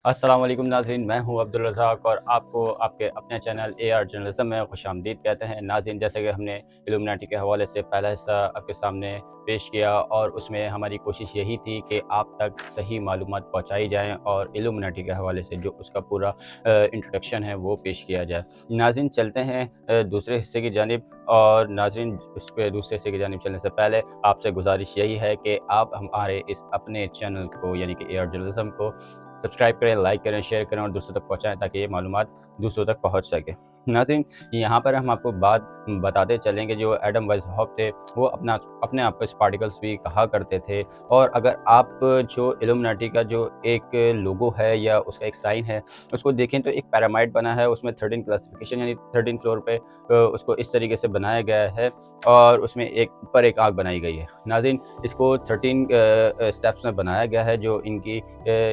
अस्सलाम वालेकुम नाज़रीन, मैं हूँ अब्दुल रज़ाक और आपको आपके अपने चैनल एआर जर्नलिज़्म में खुशामदीद कहते हैं। नाज़रीन, जैसे कि हमने इल्यूमिनाटी के हवाले से पहला हिस्सा आपके सामने पेश किया और उसमें हमारी कोशिश यही थी कि आप तक सही मालूमात पहुँचाई जाएँ और इल्यूमिनाटी के हवाले से जो उसका पूरा इंट्रोडक्शन है वो पेश किया जाए। नाज़रीन, चलते हैं दूसरे हिस्से की जानिब। और नाज़रीन, उस पे दूसरे हिस्से की जानिब चलने से पहले आपसे गुज़ारिश यही है कि आप हमारे इस अपने चैनल को यानी कि एआर जर्नलिज़्म को सब्सक्राइब करें, लाइक करें, शेयर करें और दूसरों तक पहुँचाएँ ताकि ये मालूमात दूसरों तक पहुँच सके। नाज़रीन, यहाँ पर हम आपको बात बताते चलें कि जो एडम वेज़हॉफ थे, वो अपने आप को स्पार्टिकल्स भी कहा करते थे। और अगर आप जो इल्यूमिनाटी का जो एक लोगो है या उसका एक साइन है, उसको देखें तो एक पिरामिड बना है, उसमें 13 क्लासिफ़िकेशन यानी 13 फ्लोर पे उसको इस तरीके से बनाया गया है और उसमें एक ऊपर एक आँख बनाई गई है। नाज़रीन, इसको 13 स्टेप्स में बनाया गया है जो इनकी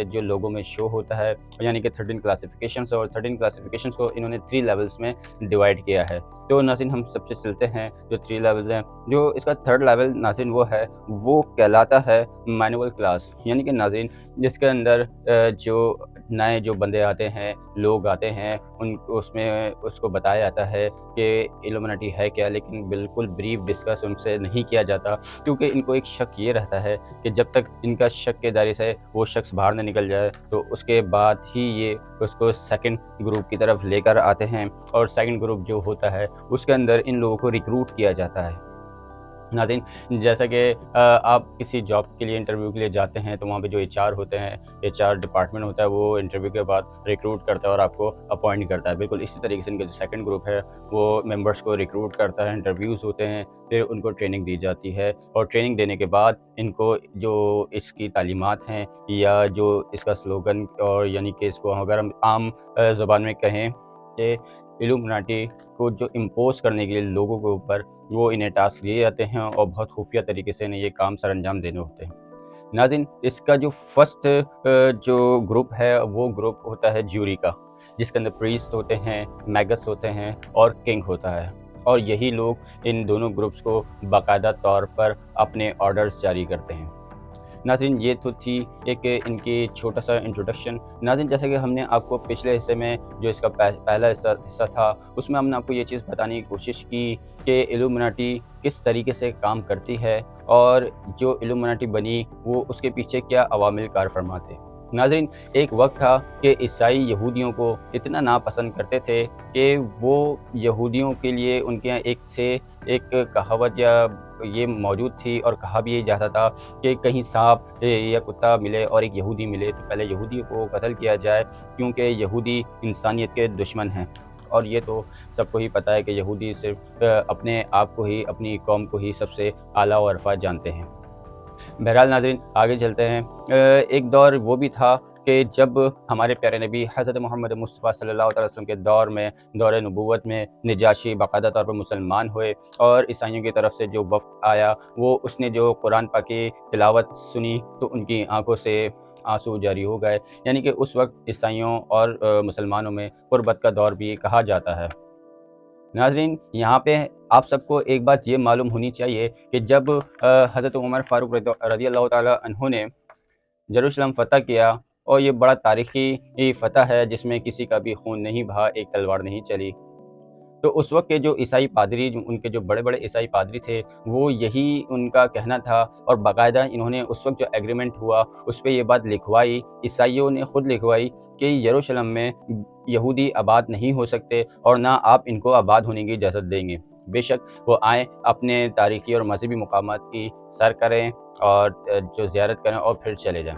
जो लोगों में शो होता है, यानी कि 13 क्लासिफिकेशंस, और 13 क्लासिफिकेशंस को इन्होंने 3 लेवल्स में डिवाइड किया है। तो नाज़रीन, हम सबसे चलते हैं जो 3 लेवल्स हैं। जो इसका 3rd लेवल नाज़रीन वो कहलाता है मैनुअल क्लास, यानी कि नाज़रीन जिसके अंदर जो नए जो बंदे आते हैं, लोग आते हैं, उन उसमें उसको बताया जाता है कि इल्यूमिनाटी है क्या, लेकिन बिल्कुल ब्रीफ डिस्कस उनसे नहीं किया जाता, क्योंकि इनको एक शक ये रहता है कि जब तक इनका शक के दायरे से वो शख्स बाहर ना निकल जाए तो उसके बाद ही ये उसको सेकंड ग्रुप की तरफ लेकर आते हैं। और सेकंड ग्रुप जो होता है उसके अंदर इन लोगों को रिक्रूट किया जाता है। नाज़रीन, जैसा कि आप किसी जॉब के लिए इंटरव्यू के लिए जाते हैं तो वहाँ पे जो एचआर होते हैं, एचआर डिपार्टमेंट होता है, वो इंटरव्यू के बाद रिक्रूट करता है और आपको अपॉइंट करता है। बिल्कुल इसी तरीके से इनका जो सेकंड ग्रुप है वो मेंबर्स को रिक्रूट करता है, इंटरव्यूज़ होते हैं, फिर उनको ट्रेनिंग दी जाती है और ट्रेनिंग देने के बाद इनको जो इसकी तालीमात हैं या जो इसका स्लोगन, और यानी कि इसको अगर हम आम ज़ुबान में कहें कि इल्यूमिनाटी को जो इम्पोज़ करने के लिए लोगों के ऊपर वो इन्हें टास्क दिए जाते हैं और बहुत खुफिया तरीके से इन्हें ये काम सरअंजाम देने होते हैं। नाज़रीन, इसका जो फर्स्ट जो ग्रुप है वो ग्रुप होता है ज्यूरी का, जिसके अंदर प्रीस्ट होते हैं, मैगस होते हैं और किंग होता है। और यही लोग इन दोनों ग्रुप्स को बाकायदा तौर पर अपने ऑर्डर्स जारी करते हैं। नाज़रीन, ये तो थी एक इनकी छोटा-सा इंट्रोडक्शन। नाज़रीन, जैसा कि हमने आपको पिछले हिस्से में जो इसका पहला हिस्सा था, उसमें हमने आपको ये चीज़ बताने की कोशिश की कि इल्यूमिनाटी किस तरीके से काम करती है और जो इल्यूमिनाटी बनी वो उसके पीछे क्या अवामिल कार फरमा थे। नाज़रीन, एक वक़्त था कि ईसाई यहूदियों को इतना नापसंद करते थे कि वो यहूदियों के लिए उनके यहाँ एक कहावत या ये मौजूद थी और कहा भी ये जाता था कि कहीं सांप या कुत्ता मिले और एक यहूदी मिले तो पहले यहूदी को कत्ल किया जाए, क्योंकि यहूदी इंसानियत के दुश्मन हैं। और ये तो सबको ही पता है कि यहूदी सिर्फ अपने आप को ही, अपनी कौम को ही सबसे आला और अरफा जानते हैं। बहरहाल नाज़रीन, आगे चलते हैं। एक दौर वो भी था कि जब हमारे प्यारे नबी हज़रत मोहम्मद मुस्तफ़ा सल्लल्लाहु अलैहि वसल्लम के दौर में, दौर नबूवत में, नजाशी बाकायदा तौर पर मुसलमान हुए और ईसाइयों की तरफ से जो वफ़द आया वो उसने जो कुरान पाक की तिलावत सुनी तो उनकी आँखों से आंसू जारी हो गए। यानी कि उस वक्त ईसाइयों और मुसलमानों में क़ुरबत का दौर भी कहा जाता है। नाज़रीन, यहाँ पे आप सबको एक बात ये मालूम होनी चाहिए कि जब हज़रत उमर फ़ारूक रज़ी अल्लाह ताला अन्हु ने यरूशलेम फ़तह किया, और ये बड़ा तारीख़ी फ़तह है जिसमें किसी का भी खून नहीं बहा, एक तलवार नहीं चली। तो उस वक़्त के जो ईसाई पादरी, उनके जो बड़े-बड़े ईसाई पादरी थे, वो यही उनका कहना था और बाकायदा इन्होंने उस वक़्त जो एग्रीमेंट हुआ, उस पे ये बात लिखवाई, ईसाइयों ने खुद लिखवाई कि यरूशलेम में यहूदी आबाद नहीं हो सकते और ना आप इनको आबाद होने की इजाज़त देंगे। बेशक वो आएँ, अपने तारीख़ी और मज़हबी मकामात की सैर करें और जो ज़ियारत करें और फिर चले जाएँ।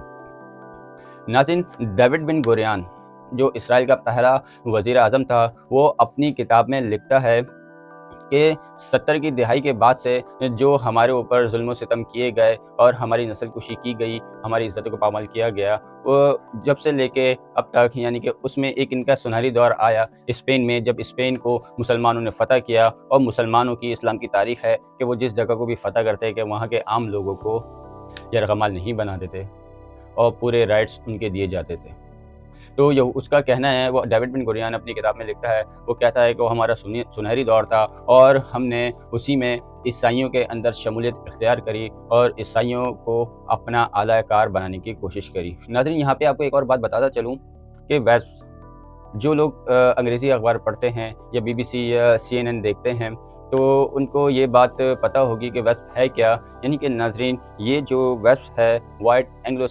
नाज़रीन, डेविड बिन गुरियन जो इसराइल का पहला वज़ीर आज़म था, वो अपनी किताब में लिखता है कि 70 की दिहाई के बाद से जो हमारे ऊपर ज़ुल्म सितम किए गए और हमारी नस्लकुशी की गई, हमारी इज़्ज़त को पामाल किया गया, वो जब से लेके अब तक, यानी कि उसमें एक इनका सुनहरी दौर आया स्पेन में, जब स्पेन को मुसलमानों ने फ़तह किया। और मुसलमानों की इस्लाम की तारीख़ है कि वो जिस जगह को भी फ़तह करते हैं कि वहाँ के आम लोगों को यरग़माल नहीं बनाते थे और पूरे राइट्स उनके दिए जाते थे। तो ये उसका कहना है, वो डेविड बिन गुरियन अपनी किताब में लिखता है, वो कहता है कि वो हमारा सुनहरी दौर था और हमने उसी में ईसाइयों के अंदर शमूलियत इख्तियार करी और ईसाइयों को अपना आला कार बनाने की कोशिश करी। नाज़रीन, यहाँ पे आपको एक और बात बताता चलूँ کہ वेस्प जो लोग अंग्रेज़ी अखबार पढ़ते हैं या BBC या CNN देखते हैं, तो उनको ये बात पता होगी कि वेस्प है क्या। यानी कि नाज़रीन, ये जो वेस्प है, white Anglo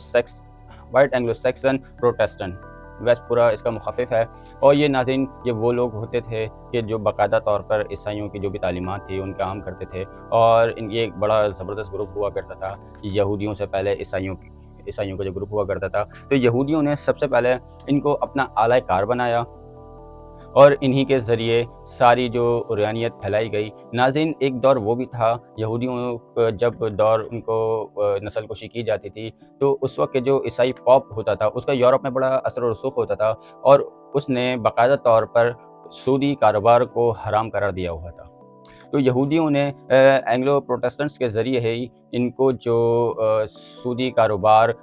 Saxon Protestant, wasp पूरा इसका मुख़फ़िफ़ है। और ये नाज़रीन, ये वो लोग होते थे कि जो बाकायदा तौर पर ईसाइयों की जो भी तालीमात थी उनका काम करते थे, और ये एक बड़ा ज़बरदस्त ग्रुप हुआ करता था। यहूदियों से पहले ईसाइयों का जो ग्रुप हुआ करता था, तो यहूदियों ने सबसे पहले इनको अपना आला कार बनाया, और इन्हीं के ज़रिए सारी जो उरयानियत फैलाई गई। नाज़रीन, एक दौर वो भी था यहूदियों का, जब दौर उनको नस्ल कुशी की जाती थी, तो उस वक़्त के जो ईसाई पॉप होता था उसका यूरोप में बड़ा असर और रसूख़ होता था, और उसने बाकायदा तौर पर सूदी कारोबार को हराम करार दिया हुआ था। तो यहूदियों ने एंग्लो प्रोटेस्टेंट्स के ज़रिए ही इनको जो सूदी कारोबार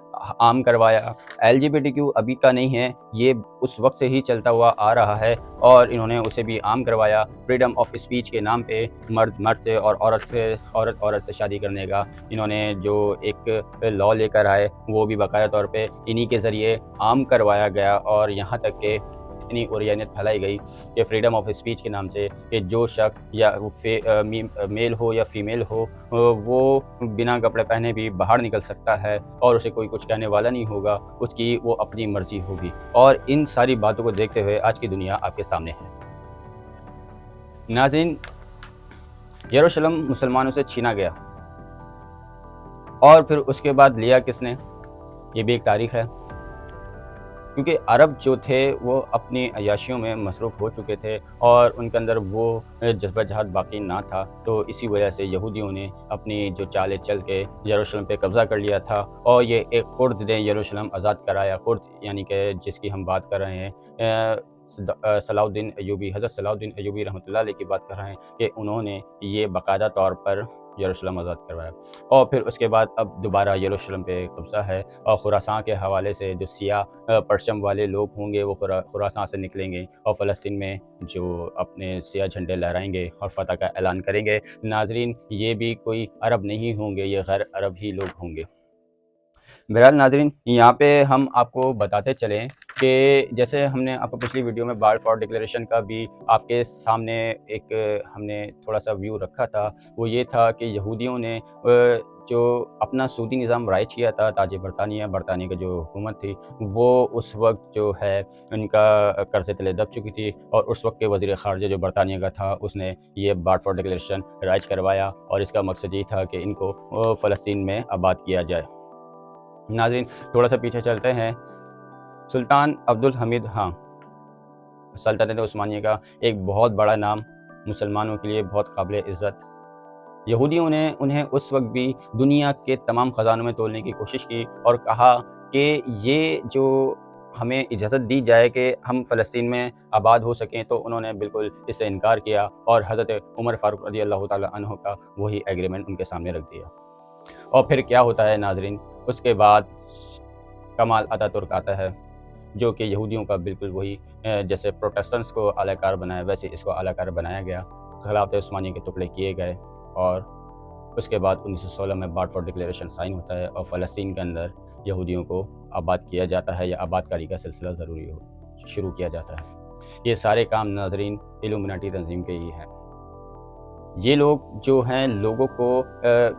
आम करवाया। LGBTQ अभी का नहीं है, ये उस वक़्त से ही चलता हुआ आ रहा है, और इन्होंने उसे भी आम करवाया। फ्रीडम ऑफ स्पीच के नाम पे मर्द मर्द से और औरत औरत से शादी करने का इन्होंने जो एक लॉ लेकर आए, वो भी बाकायदा तौर पे इन्हीं के ज़रिए आम करवाया गया। और यहाँ तक कि इतनी उरयानियत फैलाई गई कि फ्रीडम ऑफ स्पीच के नाम से कि जो शख्स या मेल हो या फीमेल हो, वो बिना कपड़े पहने भी बाहर निकल सकता है, और उसे कोई कुछ कहने वाला नहीं होगा, उसकी वो अपनी मर्ज़ी होगी। और इन सारी बातों को देखते हुए आज की दुनिया आपके सामने है। नाज़रीन, यरूशलेम मुसलमानों से छीना गया, और फिर उसके बाद लिया किसने, ये भी एक तारीख़ है। क्योंकि अरब जो थे वो अपनी अय्याशियों में मसरूफ़ हो चुके थे, और उनके अंदर वो जज़्बा जहाद बाकी ना था, तो इसी वजह से यहूदियों ने अपनी जो चालें चल के यरूशलेम पे कब्ज़ा कर लिया था। और ये एक कुर्द ने यरूशलेम आज़ाद कराया। कुर्द यानी कि जिसकी हम बात कर रहे हैं, सलाहुद्दीन अय्यूबी, हज़रत सलाहुद्दीन अय्यूबी रहमतुल्लाह अलैह की बात कर रहे हैं कि उन्होंने ये बाकायदा तौर पर यरूशलेम आज़ाद करवाया। और फिर उसके बाद अब दोबारा यरूशलेम पे कब्ज़ा है, और खुरासान के हवाले से जो सियाह परचम वाले लोग होंगे वो खुरासान से निकलेंगे, और फ़लस्तीन में जो अपने सियाह झंडे लहराएंगे और फ़तह का ऐलान करेंगे। नाज़रीन, ये भी कोई अरब नहीं होंगे, ये गैर अरब ही लोग होंगे। बहरहाल नाज़रीन, यहाँ पे हम आपको बताते चलें कि जैसे हमने आपको पिछली वीडियो में बाल्फोर डिक्लेरेशन का भी आपके सामने एक हमने थोड़ा-सा व्यू रखा था। वो ये था कि यहूदियों ने जो अपना सूदी निज़ाम राइज किया था, ताज बरतानिया की जो हुकूमत थी, वो उस वक़्त जो है उनका कर्ज़े तले दब चुकी थी, और उस वक़्त के वज़ीर ख़ारिजा जो बरतानिया का था, उसने ये बाल्फोर डिक्लेरेशन राइज करवाया, और इसका मकसद ये था कि इनको फ़लस्तीन में आबाद किया जाए। नाज़रीन, थोड़ा-सा पीछे चलते हैं। सुल्तान अब्दुल हमीद, हाँ, सल्तनत उस्मानिया का एक बहुत बड़ा नाम, मुसलमानों के लिए बहुत काबिल-ए-इज़्ज़त। यहूदियों ने उन्हें उस वक़्त भी दुनिया के तमाम ख़ज़ानों में तोलने की कोशिश की, और कहा कि ये जो हमें इजाज़त दी जाए कि हम फ़लस्तीन में आबाद हो सकें, तो उन्होंने बिल्कुल इससे इनकार किया, और हज़रत उमर फ़ारूक रज़ियल्लाहु ताला अन्हु का वही एग्रीमेंट उनके सामने रख दिया। और फिर क्या होता है नाज़रीन, उसके बाद कमाल अतातुर्क आता है, जो कि यहूदियों का बिल्कुल वही जैसे प्रोटेस्टेंट्स को आलाकार बनाया, वैसे इसको आलाकार बनाया गया। खिलाफ़त उस्मानिया के टुकड़े किए गए, और उसके बाद 1916 में बाल्फोर डिक्लेरेशन साइन होता है, और फ़लस्तीन के अंदर यहूदियों को आबाद किया जाता है, या आबादकारी का सिलसिला शुरू किया जाता है। ये सारे काम नाज़रीन इल्यूमिनाटी तंज़ीम के ही हैं। ये लोग जो हैं लोगों को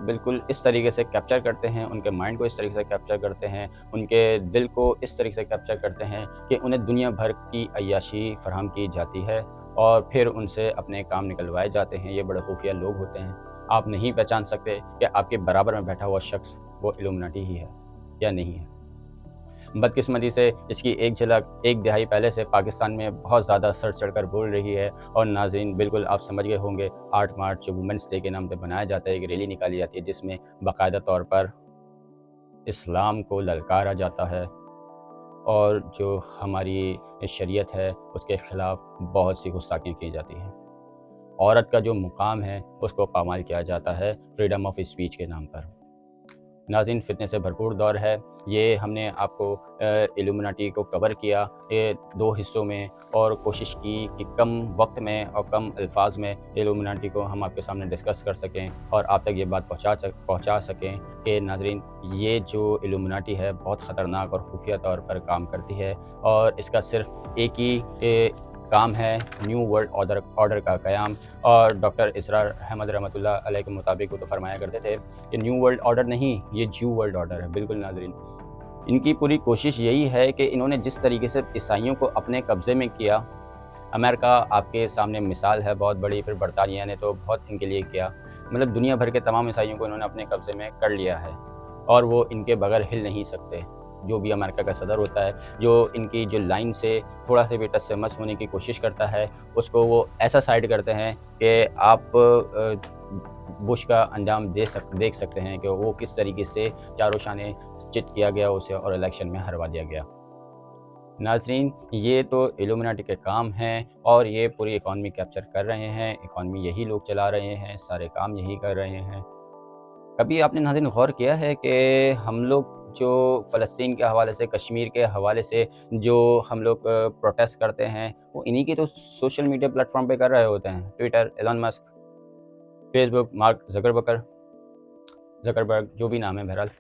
बिल्कुल इस तरीके से कैप्चर करते हैं, उनके माइंड को इस तरीके से कैप्चर करते हैं, उनके दिल को इस तरीके से कैप्चर करते हैं कि उन्हें दुनिया भर की अय्याशी फराहम की जाती है, और फिर उनसे अपने काम निकलवाए जाते हैं। ये बड़े खुफिया लोग होते हैं। आप नहीं पहचान सकते कि आपके बराबर में बैठा हुआ शख्स वो इल्यूमिनाटी ही है या नहीं है। बदकिस्मती से इसकी एक झलक एक दहाई पहले से पाकिस्तान में बहुत ज़्यादा सर चढ़कर बोल रही है। और नाज़रीन, बिल्कुल आप समझ गए होंगे, 8 मार्च जो वुमेंस डे के नाम पे मनाया जाता है, एक रैली निकाली जाती है जिसमें बाकायदा तौर पर इस्लाम को ललकारा जाता है, और जो हमारी शरीयत है उसके ख़िलाफ़ बहुत सी गुस्ताखियाँ की जाती हैं। औरत का जो मुकाम है उसको पामाल किया जाता है फ्रीडम ऑफ स्पीच के नाम पर। नाज़रीन, फितने से भरपूर दौर है। ये हमने आपको इल्यूमिनाटी को कवर किया ये 2 हिस्सों में, और कोशिश की कि कम वक्त में और कम अल्फाज में इल्यूमिनाटी को हम आपके सामने डिस्कस कर सकें और आप तक ये बात पहुँचा सकें कि नाज़रीन, ये जो इल्यूमिनाटी है बहुत ख़तरनाक और खुफिया तौर पर काम करती है, और इसका सिर्फ़ एक ही काम है, न्यू वर्ल्ड ऑर्डर का क़याम। और डॉक्टर इसरार अहमद रहमतुल्लाह अलैह के मुताबिक वो तो फरमाया करते थे कि न्यू वर्ल्ड ऑर्डर नहीं, ये ज्यू वर्ल्ड ऑर्डर है। बिल्कुल नाज़रीन, इनकी पूरी कोशिश यही है कि इन्होंने जिस तरीके से ईसाइयों को अपने कब्ज़े में किया, अमेरिका आपके सामने मिसाल है बहुत बड़ी, फिर बरतानिया ने तो बहुत इनके लिए किया। मतलब दुनिया भर के तमाम ईसाइयों को इन्होंने अपने कब्ज़े में कर लिया है, और वो इनके बगैर हिल नहीं सकते। जो भी अमेरिका का सदर होता है, जो इनकी जो लाइन से थोड़ा-सा भी टच से मस होने की कोशिश करता है, उसको वो ऐसा साइड करते हैं कि आप बुश का अंजाम देख सकते हैं कि वो किस तरीके से चारों शाने चित किया गया उसे और इलेक्शन में हरवा दिया गया। नाज़रीन, ये तो इल्यूमिनाटी के काम हैं और ये पूरी इकॉनमी कैप्चर कर रहे हैं, इकॉनमी यही लोग चला रहे हैं, सारे काम यही कर रहे हैं। कभी आपने नाज़रीन गौर किया है कि हम लोग जो फ़लस्तीन के हवाले से, कश्मीर के हवाले से जो हम लोग प्रोटेस्ट करते हैं, वो इन्हीं के तो सोशल मीडिया प्लेटफ़ॉर्म पे कर रहे होते हैं। Twitter, Elon Musk, Facebook, Mark Zuckerberg, जो भी नाम है बहरहाल,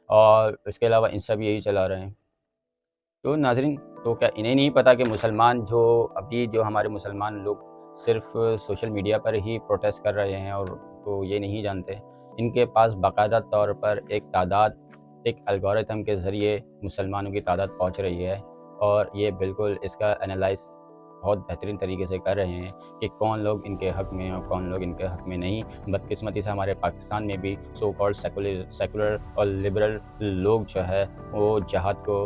और इसके अलावा इंस्टा भी यही चला रहे हैं। तो नाज़रीन, तो क्या इन्हें नहीं पता कि मुसलमान जो हमारे मुसलमान लोग सिर्फ़ सोशल मीडिया पर ही प्रोटेस्ट कर रहे हैं, और तो ये नहीं जानते, इनके पास बाकायदा तौर पर एक एल्गोरिथम के ज़रिए मुसलमानों की तादाद पहुँच रही है, और ये बिल्कुल इसका एनालाइज़ बहुत बेहतरीन तरीके से कर रहे हैं कि कौन लोग इनके हक़ में और कौन लोग इनके हक़ में नहीं। बदकिस्मती से हमारे पाकिस्तान में भी सो कॉल्ड सेकुलर और लिबरल लोग जो है वो जिहाद को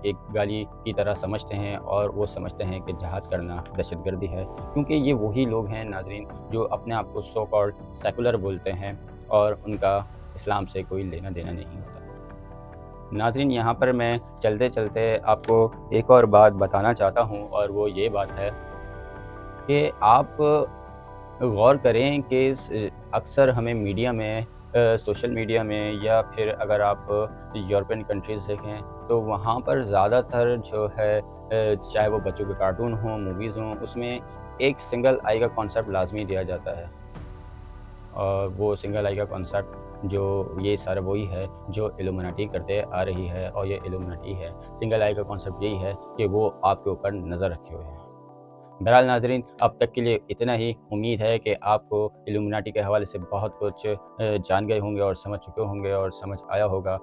एक गाली की तरह समझते हैं, और वो समझते हैं कि जिहाद करना दहशतगर्दी है, क्योंकि ये वही लोग हैं नाज़रीन जो अपने आप को सो कॉल्ड सेकुलर बोलते हैं और उनका इस्लाम से कोई लेना देना नहीं होता। नाज़रीन, यहाँ पर मैं चलते-चलते आपको एक और बात बताना चाहता हूँ, और वो ये बात है कि आप गौर करें कि अक्सर हमें मीडिया में सोशल मीडिया में, या फिर अगर आप यूरोपियन कंट्रीज़ देखें तो वहाँ पर ज़्यादातर जो है चाहे वो बच्चों के कार्टून हों, मूवीज़ हों, उसमें एक सिंगल आई का कॉन्सेप्ट लाज़मी दिया जाता है, और वो सिंगल आई का कॉन्सेप्ट जो ये सारा वही है जो इल्यूमिनाटी करते आ रही है, और ये इल्यूमिनाटी है। सिंगल आई का कॉन्सेप्ट यही है कि वो आपके ऊपर नज़र रखे हुए हैं। बहरहाल नाज़रीन, अब तक के लिए इतना ही। उम्मीद है कि आपको इल्यूमिनाटी के हवाले से बहुत कुछ जान गए होंगे और समझ चुके होंगे और समझ आया होगा।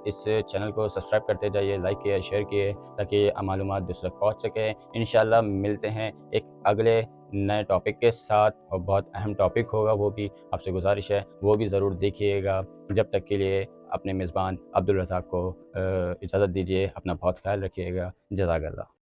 इस चैनल को सब्सक्राइब करते जाइए, लाइक किए, शेयर किए, ताकि ये मालूमात दूसरों तक पहुँच सके। इंशाअल्लाह मिलते हैं एक अगले नए टॉपिक के साथ, और बहुत अहम टॉपिक होगा वो भी। आपसे गुज़ारिश है वो भी ज़रूर देखिएगा। जब तक के लिए अपने मेज़बान अब्दुल रज़ाक को इजाज़त दीजिए। अपना बहुत ख़्याल रखिएगा। जज़ाकल्लाह।